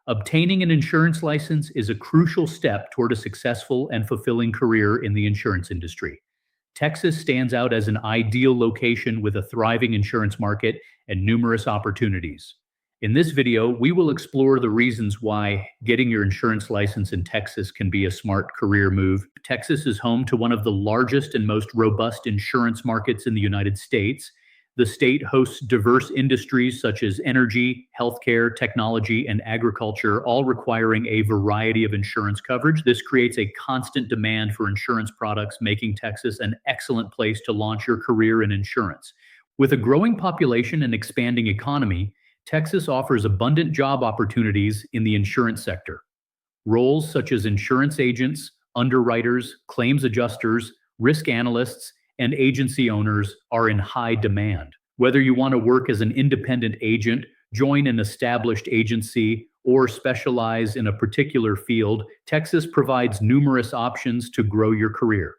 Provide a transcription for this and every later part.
Obtaining an insurance license is a crucial step toward a successful and fulfilling career in the insurance industry. Texas stands out as an ideal location with a thriving insurance market and numerous opportunities. In this video, we will explore the reasons why getting your insurance license in Texas can be a smart career move. Texas is home to one of the largest and most robust insurance markets in the United States. The state hosts diverse industries such as energy, healthcare, technology, and agriculture, all requiring a variety of insurance coverage. This creates a constant demand for insurance products, making Texas an excellent place to launch your career in insurance. With a growing population and expanding economy, Texas offers abundant job opportunities in the insurance sector. Roles such as insurance agents, underwriters, claims adjusters, risk analysts, and agency owners are in high demand. Whether you want to work as an independent agent, join an established agency, or specialize in a particular field, Texas provides numerous options to grow your career.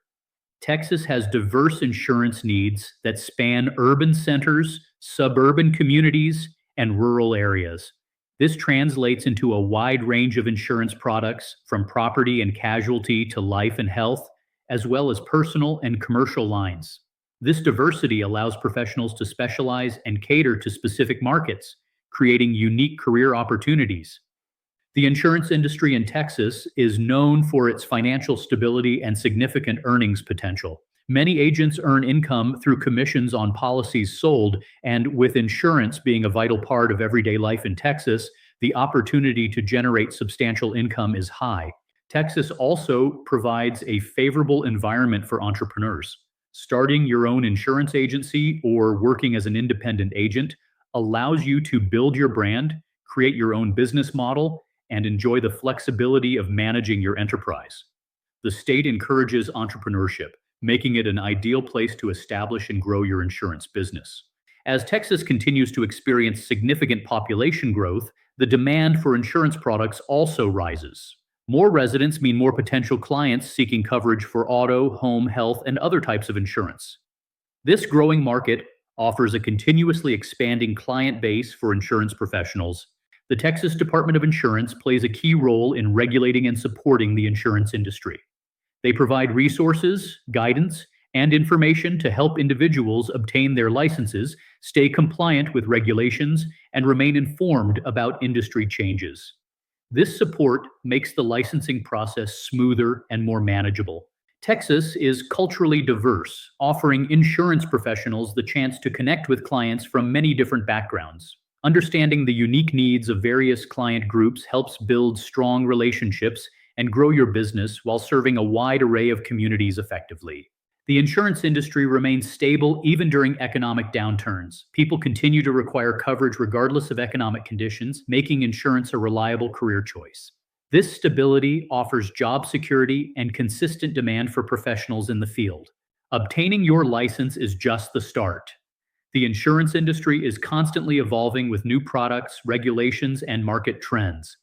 Texas has diverse insurance needs that span urban centers, suburban communities, and rural areas. This translates into a wide range of insurance products, from property and casualty to life and health, as well as personal and commercial lines. This diversity allows professionals to specialize and cater to specific markets, creating unique career opportunities. The insurance industry in Texas is known for its financial stability and significant earnings potential. Many agents earn income through commissions on policies sold, and with insurance being a vital part of everyday life in Texas, the opportunity to generate substantial income is high. Texas also provides a favorable environment for entrepreneurs. Starting your own insurance agency or working as an independent agent allows you to build your brand, create your own business model, and enjoy the flexibility of managing your enterprise. The state encourages entrepreneurship, making it an ideal place to establish and grow your insurance business. As Texas continues to experience significant population growth, the demand for insurance products also rises. More residents mean more potential clients seeking coverage for auto, home, health, and other types of insurance. This growing market offers a continuously expanding client base for insurance professionals. The Texas Department of Insurance plays a key role in regulating and supporting the insurance industry. They provide resources, guidance, and information to help individuals obtain their licenses, stay compliant with regulations, and remain informed about industry changes. This support makes the licensing process smoother and more manageable. Texas is culturally diverse, offering insurance professionals the chance to connect with clients from many different backgrounds. Understanding the unique needs of various client groups helps build strong relationships and grow your business while serving a wide array of communities effectively. The insurance industry remains stable even during economic downturns. People continue to require coverage regardless of economic conditions, making insurance a reliable career choice. This stability offers job security and consistent demand for professionals in the field. Obtaining your license is just the start. The insurance industry is constantly evolving with new products, regulations, and market trends.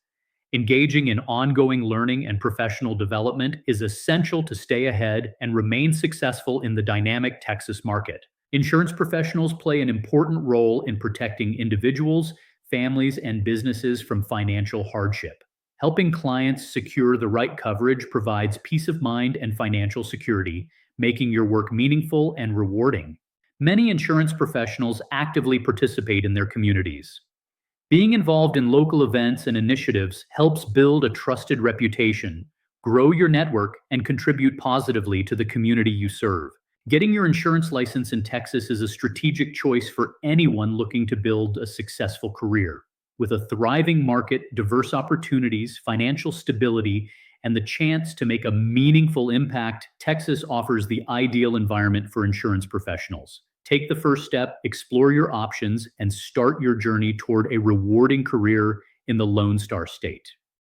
Engaging in ongoing learning and professional development is essential to stay ahead and remain successful in the dynamic Texas market. Insurance professionals play an important role in protecting individuals, families, and businesses from financial hardship. Helping clients secure the right coverage provides peace of mind and financial security, making your work meaningful and rewarding. Many insurance professionals actively participate in their communities. Being involved in local events and initiatives helps build a trusted reputation, grow your network, and contribute positively to the community you serve. Getting your insurance license in Texas is a strategic choice for anyone looking to build a successful career. With a thriving market, diverse opportunities, financial stability, and the chance to make a meaningful impact, Texas offers the ideal environment for insurance professionals. Take the first step, explore your options, and start your journey toward a rewarding career in the Lone Star State.